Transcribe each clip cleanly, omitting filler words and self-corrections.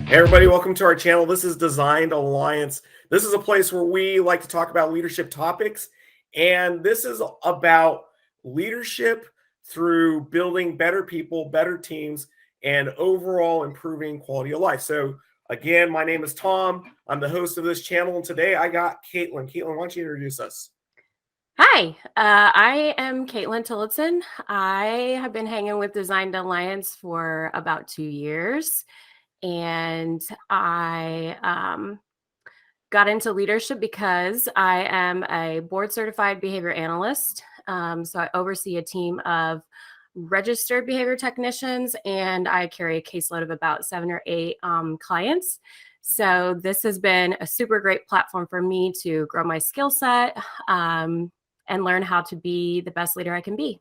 Hey everybody, welcome to our channel. This is Designed Alliance. This is a place where we like to talk about leadership topics, and this is about leadership through building better people, better teams, and overall improving quality of life. So again, my name is Tom. I'm the host of this channel, and today I got Katelyn. Katelyn, why don't you introduce us? Hi, I am Katelyn Tillotson. I have been hanging with Designed Alliance for about 2 years, and I got into leadership because I am a board certified behavior analyst. So I oversee a team of registered behavior technicians, and I carry a caseload of about 7 or 8 clients. So this has been a super great platform for me to grow my skill set and learn how to be the best leader I can be.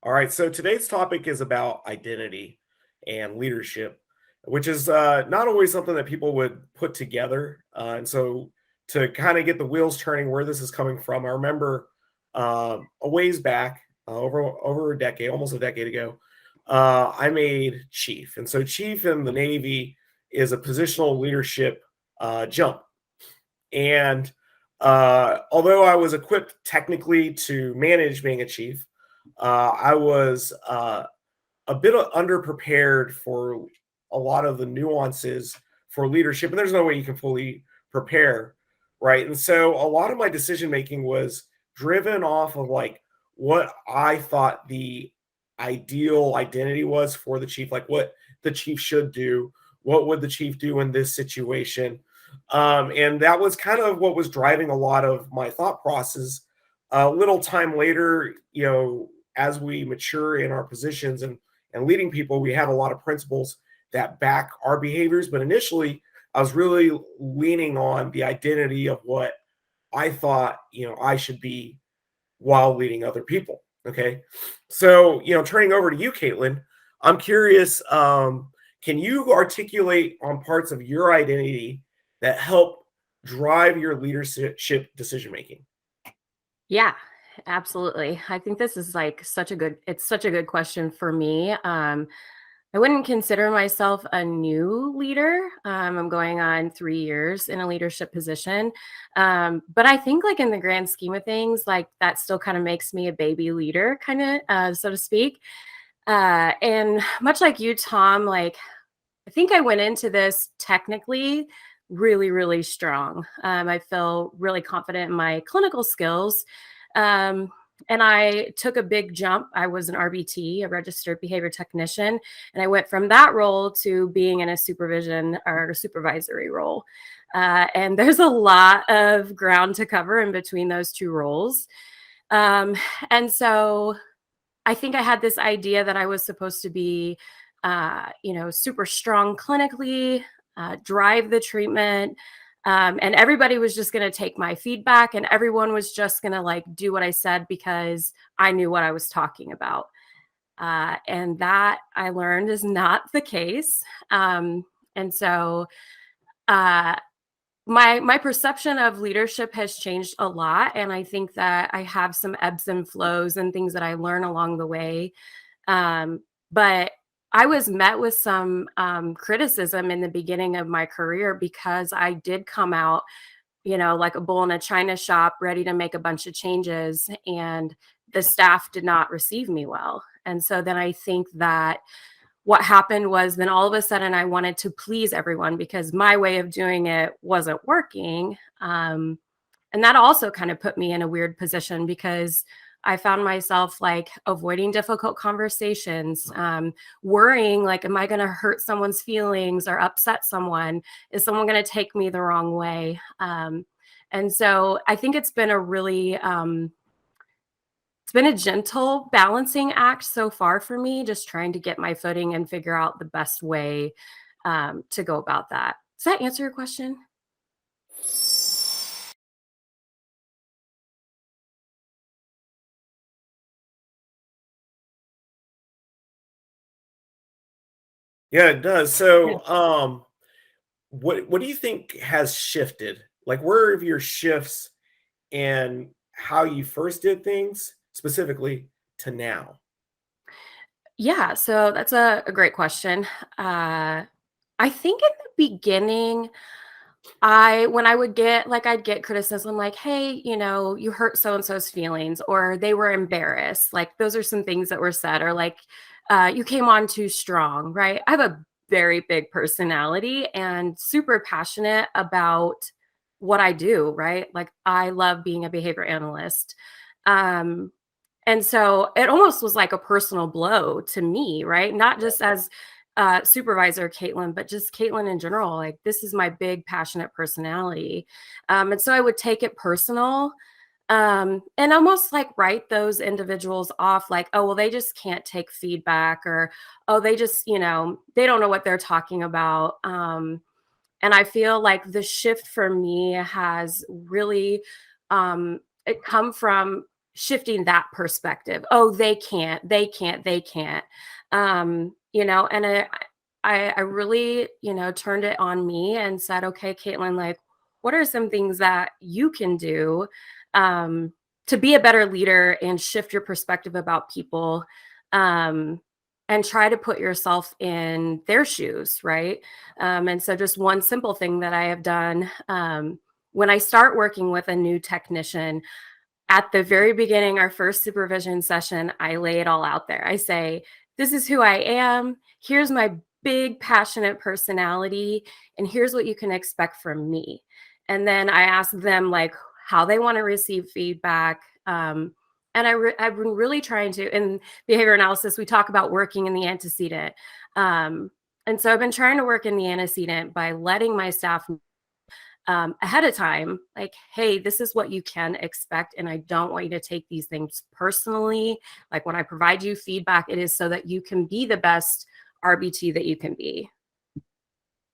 All right, so today's topic is about identity and leadership, which is not always something that people would put together. And so, to kind of get the wheels turning, where this is coming from, I remember a ways back, over a decade, almost a decade ago, I made chief, and so chief in the Navy is a positional leadership jump, and although I was equipped technically to manage being a chief, I was a bit underprepared for a lot of the nuances for leadership, and there's no way you can fully prepare, right? And so a lot of my decision making was driven off of like what I thought the ideal identity was for the chief, like what the chief should do, what would the chief do in this situation. And that was kind of what was driving a lot of my thought process. A little time later, as we mature in our positions and leading people, we have a lot of principles that back our behaviors. But initially, I was really leaning on the identity of what I thought, I should be while leading other people. Okay. So, turning over to you, Katelyn, I'm curious, can you articulate on parts of your identity that help drive your leadership decision making? Yeah, absolutely. I think this is like it's such a good question for me. I wouldn't consider myself a new leader. I'm going on 3 years in a leadership position. But I think like in the grand scheme of things, like that still kind of makes me a baby leader, kind of, so to speak. And much like you, Tom, like I think I went into this technically really, really strong. I feel really confident in my clinical skills. Um, and I took a big jump. I was an RBT, a registered behavior technician, and I went from that role to being in a supervision or supervisory role. And there's a lot of ground to cover in between those two roles. Um, and so I think I had this idea that I was supposed to be, super strong clinically, drive the treatment. And everybody was just going to take my feedback and everyone was just going to like do what I said because I knew what I was talking about. And that I learned is not the case. And so, uh, my perception of leadership has changed a lot, and I think that I have some ebbs and flows and things that I learn along the way. But I was met with some criticism in the beginning of my career because I did come out, like a bull in a china shop, ready to make a bunch of changes, and the staff did not receive me well. And so then I think that what happened was then all of a sudden I wanted to please everyone because my way of doing it wasn't working. And that also kind of put me in a weird position because I found myself like avoiding difficult conversations, worrying like, am I going to hurt someone's feelings or upset someone? Is someone going to take me the wrong way? And so I think it's been a gentle balancing act so far for me, just trying to get my footing and figure out the best way to go about that. Does that answer your question? Yeah, it does. So, what do you think has shifted? Like, where have your shifts and how you first did things specifically to now? Yeah, so that's a great question. I think in the beginning, when I would get like I'd get criticism like, hey, you hurt so and so's feelings, or they were embarrassed. Like those are some things that were said, or like you came on too strong, right? I have a very big personality and super passionate about what I do, right? Like I love being a behavior analyst. Um, and so it almost was like a personal blow to me, right? Not just as supervisor Katelyn, but just Katelyn in general. Like, this is my big, passionate personality. And so I would take it personal, and almost like write those individuals off like, oh, well, they just can't take feedback, or, oh, they just, they don't know what they're talking about. And I feel like the shift for me has really it come from shifting that perspective. Oh, they can't. And I really, turned it on me and said, okay, Caitlin, like, what are some things that you can do um, to be a better leader and shift your perspective about people, um, and try to put yourself in their shoes, right? And so, just one simple thing that I have done, when I start working with a new technician, at the very beginning, our first supervision session, I lay it all out there. I say, this is who I am. Here's my big, passionate personality. And here's what you can expect from me. And then I ask them, like, how they want to receive feedback. And I've been really trying to, in behavior analysis, we talk about working in the antecedent. And so I've been trying to work in the antecedent by letting my staff ahead of time, like, hey, this is what you can expect. And I don't want you to take these things personally. Like when I provide you feedback, it is so that you can be the best RBT that you can be.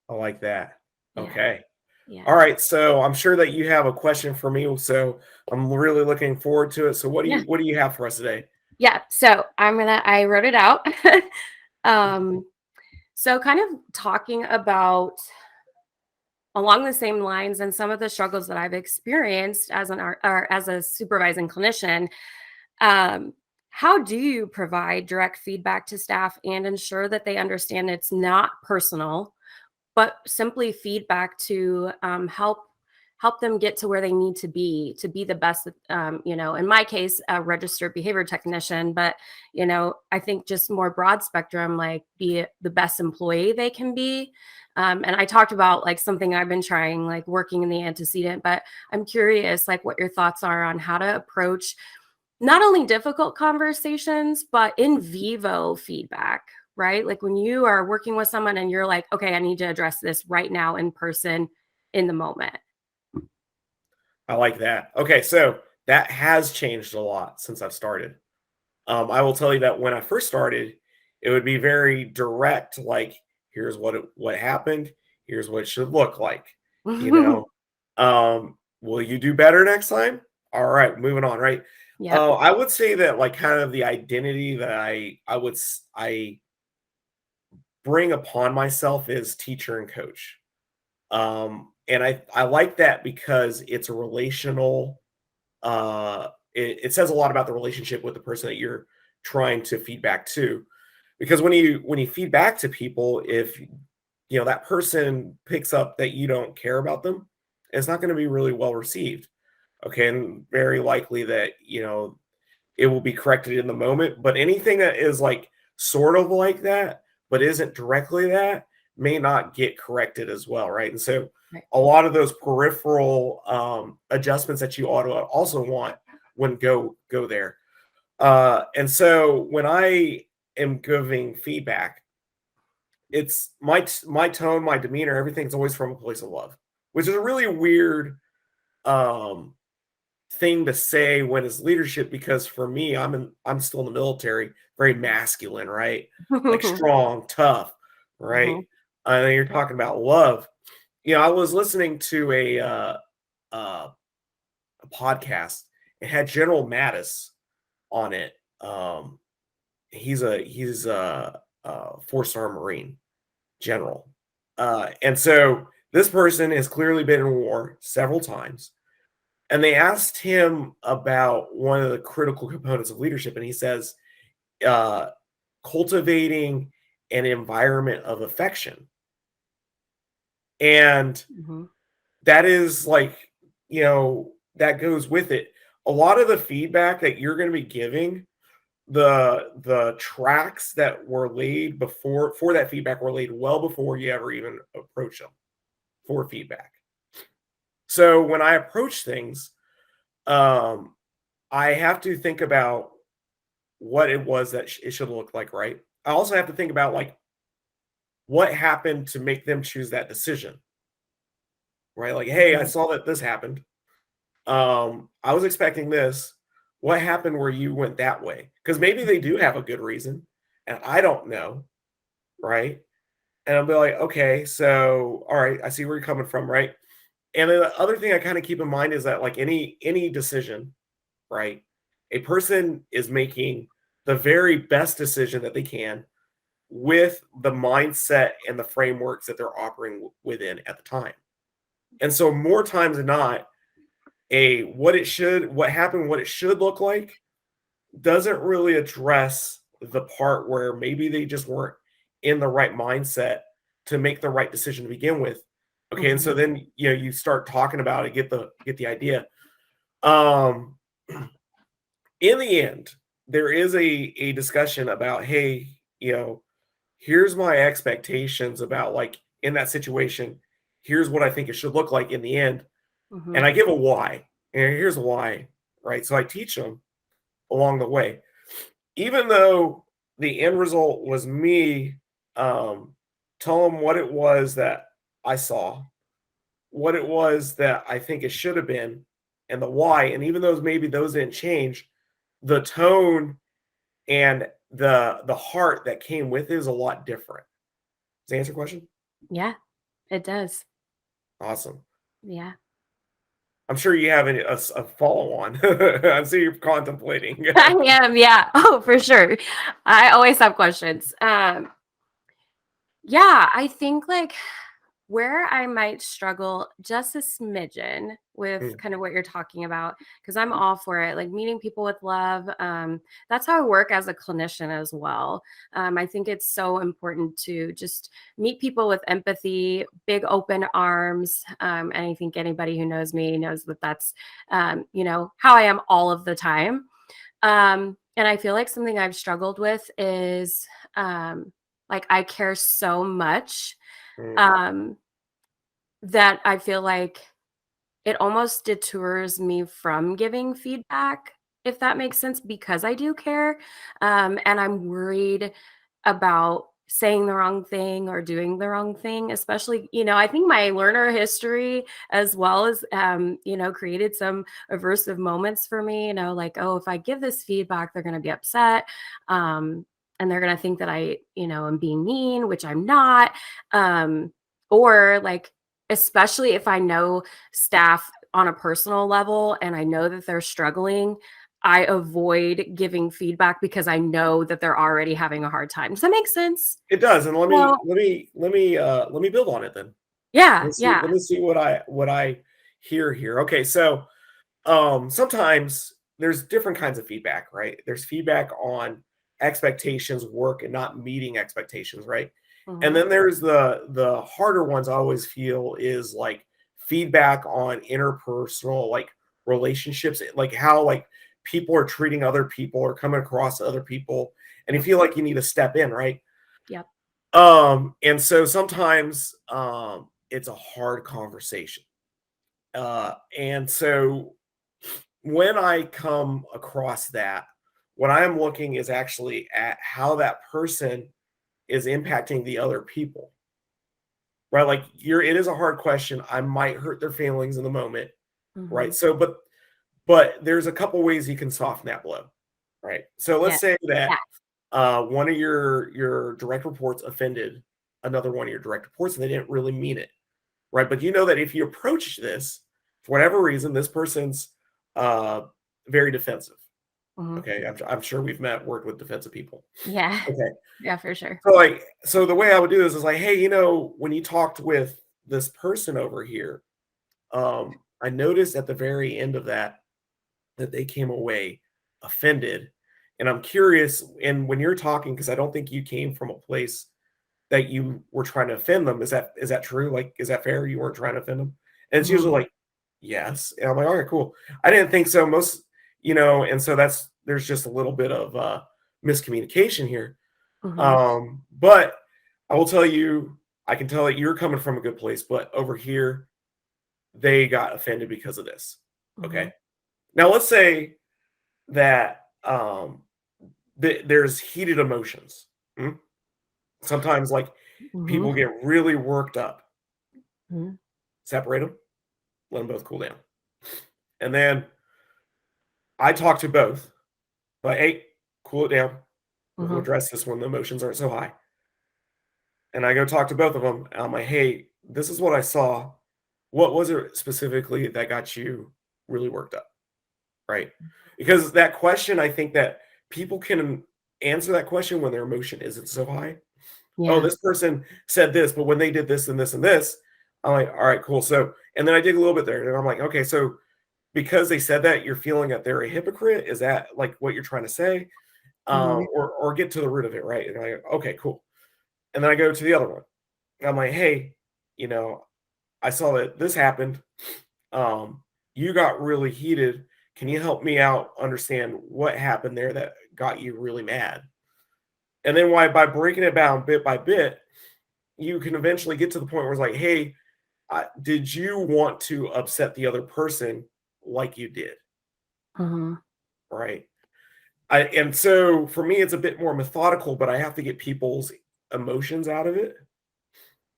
I like that. Yeah. Okay. Yeah. All right. So I'm sure that you have a question for me. So I'm really looking forward to it. So Yeah. what do you have for us today? Yeah. So I wrote it out. um, so kind of talking about along the same lines and some of the struggles that I've experienced as or as a supervising clinician. Um, how do you provide direct feedback to staff and ensure that they understand it's not personal, but simply feedback to help them get to where they need to be the best? In my case, a registered behavior technician, but I think just more broad spectrum, like be the best employee they can be. And I talked about like something I've been trying, like working in the antecedent, but I'm curious, like what your thoughts are on how to approach not only difficult conversations, but in vivo feedback, right? Like when you are working with someone and you're like, okay, I need to address this right now in person in the moment. I like that. Okay. So that has changed a lot since I've started. I will tell you that when I first started, it would be very direct, like, here's what happened, here's what it should look like, you know. Will you do better next time? All right, moving on, right? Yep. I would say that like kind of the identity that I bring upon myself is teacher and coach. And I like that because it's a relational it says a lot about the relationship with the person that you're trying to feedback to, because when you feed back to people, if that person picks up that you don't care about them, it's not going to be really well received. Okay, and very likely that it will be corrected in the moment, but anything that is like sort of like that but isn't directly that may not get corrected as well, right? And so Right. a lot of those peripheral adjustments that you ought to also want wouldn't go there. And so when I am giving feedback, it's my tone, my demeanor, everything's always from a place of love, which is a really weird um thing to say when it's leadership, because for me, I'm still in the military, very masculine, right? Like strong, tough, right? Mhm. And then you're talking about love. I was listening to uh, a podcast. It had General Mattis on it. He's a 4-star Marine general, and so this person has clearly been in war several times. And they asked him about one of the critical components of leadership, and he says, uh, cultivating an environment of affection. And Mm-hmm. that is like, that goes with it. A lot of the feedback that you're going to be giving, the tracks that were laid before for that feedback were laid well before you ever even approach them for feedback. So when I approach things, um, I have to think about what it was that it should look like, right? I also have to think about like what happened to make them choose that decision, right? Like, hey, I Mm-hmm. saw that this happened. I was expecting this. What happened where you went that way? Because maybe they do have a good reason, and I don't know, right? And I'll be like, okay, so all right, I see where you're coming from, right? And then the other thing I kind of keep in mind is that like any decision, right? A person is making the very best decision that they can with the mindset and the frameworks that they're operating within at the time. And so more times than not, what happened, what it should look like doesn't really address the part where maybe they just weren't in the right mindset to make the right decision to begin with. Okay, and Mm-hmm. so then you start talking about it, get the idea. Um in the end, there is a discussion about, hey, here's my expectations about like in that situation, here's what I think it should look like in the end. Mm-hmm. And I give a why. And here's why, right? So I teach them along the way. Even though the end result was me tell them what it was that I saw, what it was that I think it should have been, and the why. And even though maybe those didn't change, the tone and the heart that came with it is a lot different. Does that answer your question? Yeah, it does. Awesome. Yeah. I'm sure you have a follow on. I see you're contemplating. I am, yeah. Oh, for sure. I always have questions. Yeah, I think like where I might struggle just a smidgen with Mm, kind of what you're talking about, because I'm all for it, like meeting people with love. That's how I work as a clinician as well. I think it's so important to just meet people with empathy, big open arms. And I think anybody who knows me knows that that's, how I am all of the time. And I feel like something I've struggled with is like I care so much. mm. Um, that I feel like it almost deters me from giving feedback, if that makes sense, because I do care. And I'm worried about saying the wrong thing or doing the wrong thing, especially, I think my learner history as well as, created some aversive moments for me, like, oh, if I give this feedback, they're going to be upset. And they're going to think that I, am being mean, which I'm not. Or like, especially if I know staff on a personal level and I know that they're struggling, I avoid giving feedback because I know that they're already having a hard time. Does that make sense? It does, and Well, let me build on it then. yeah, yeah. Let me see what I hear here. Okay, so sometimes there's different kinds of feedback, right? There's feedback on expectations, work, and not meeting expectations, right? And Mhm. then there's the harder ones I always feel is like feedback on interpersonal like relationships, like how like people are treating other people or coming across other people, and you Yep. feel like you need to step in, right? Yep. And so sometimes it's a hard conversation. And so when I come across that, what I am looking is actually at how that person is impacting the other people, right? Like it is a hard question. I might hurt their feelings in the moment, right? Mhm. So, but there's a couple ways you can soften that blow, right? So let's Yeah. say Yeah. that one of your direct reports offended another one of your direct reports, and they didn't really mean it, right? But you know that if you approach this for whatever reason, this person's uh, very defensive. Mhm. Okay, I'm sure we've worked with defensive people. Yeah. Okay, Yeah, for sure. so the way I would do this is like, hey, when you talked with this person over here, I noticed at the very end of that they came away offended, And I'm curious, and when you're talking, because I don't think you came from a place that you were trying to offend them. Is that true? Like, is that fair? You weren't trying to offend them? And it's Mhm. usually like, yes. And I'm like, all right, cool. I didn't think so. And so there's just a little bit of miscommunication here. Mhm. But I will tell you, I can tell that you're coming from a good place, but over here, they got offended because of this. Okay. Mhm. Now let's say that there's heated emotions. Mm? Sometimes, like, Mhm. people get really worked up. Mhm. Separate them, let them both cool down. And then I talk to both, like, hey, cool it down. We'll Mhm. address this when the emotions aren't so high. And I go talk to both of them. And I'm like, hey, this is what I saw. What was it specifically that got you really worked up? Right. Because that question, I think that people can answer that question when their emotion isn't so high. Oh, Yeah. this person said this, but when they did this and this and this, I'm like, all right, cool. So, and then I dig a little bit there, and I'm like, okay, so because they said that, you're feeling that they're a hypocrite. Is that like what you're trying to say? Mhm. Or get to the root of it, right? And I go, okay, cool. And then I go to the other one. I'm like, hey, you know, I saw that this happened. You got really heated. Can you help me out understand what happened there that got you really mad? And then why by breaking it down bit by bit, you can eventually get to the point where it's like, hey, did you want to upset the other person like you did? Mhm. Right. And so for me, it's a bit more methodical, but I have to get people's emotions out of it.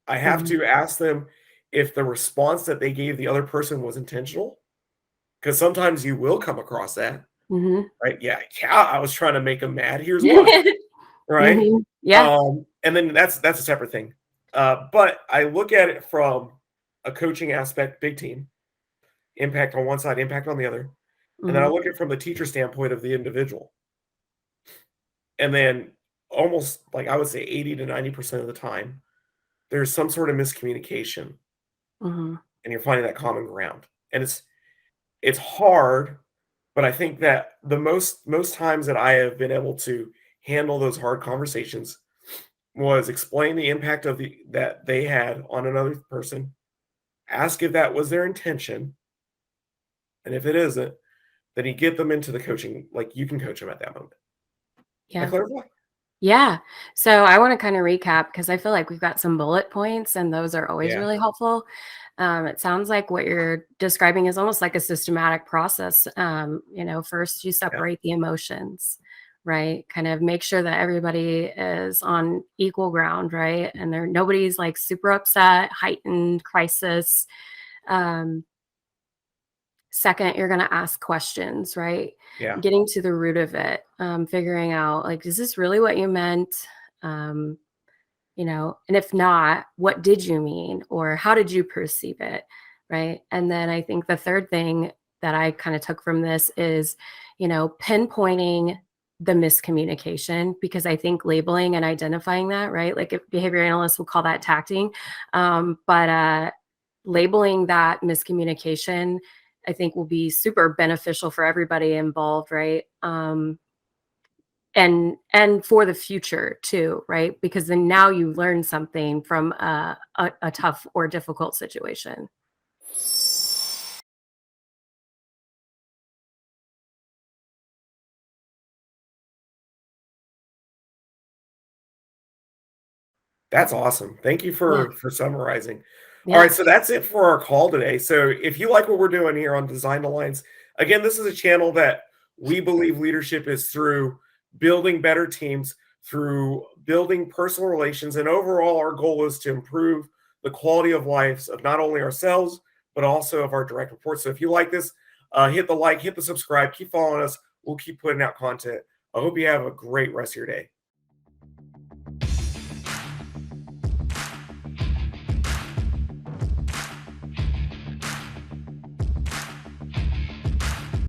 I have Mhm. to ask them if the response that they gave the other person was intentional, because sometimes you will come across that, Mhm. right? Yeah, yeah, I was trying to make them mad. Here's why, right? Mhm. Yeah. And then that's a separate thing. But I look at it from a coaching aspect, big team, impact on one side, impact on the other. And then I Mhm. look at it from the teacher standpoint of the individual. And then almost like I would say 80 to 90% of the time, there's some sort of miscommunication Mhm. and you're finding that common ground. And it's hard, but I think that the most times that I have been able to handle those hard conversations was explain the impact of the that they had on another person, ask if that was their intention, and if it isn't, then you get them into the coaching, like you can coach them at that moment. I Yeah. clarify? Yeah. So I want to kind of recap because I feel like we've got some bullet points and those are always Yeah, really helpful. It sounds like what you're describing is almost like a systematic process. First you yeah, separate the emotions, right? Kind of make sure that everybody is on equal ground, right? And nobody's like super upset, heightened crisis. Um, Second, you're going to ask questions, right? yeah, Getting to the root of it, figuring out like, is this really what you meant? Um, and if not, what did you mean or how did you perceive it? Right. And then I think the third thing that I kind of took from this is, pinpointing the miscommunication because I think labeling and identifying that, right? Like if behavior analysts will call that tacting. But labeling that miscommunication, I think will be super beneficial for everybody involved, right? And for the future too, right? Because then now you learn something from a tough or difficult situation. that's awesome. Thank you Yeah, for summarizing. All yeah, right, so that's it for our call today. So if you like what we're doing here on Design Alliance, again, this is a channel that we believe leadership is through building better teams, through building personal relations, and overall, our goal is to improve the quality of lives of not only ourselves but also of our direct reports. So if you like this, hit the like, hit the subscribe, keep following us. We'll keep putting out content. I hope you have a great rest of your day.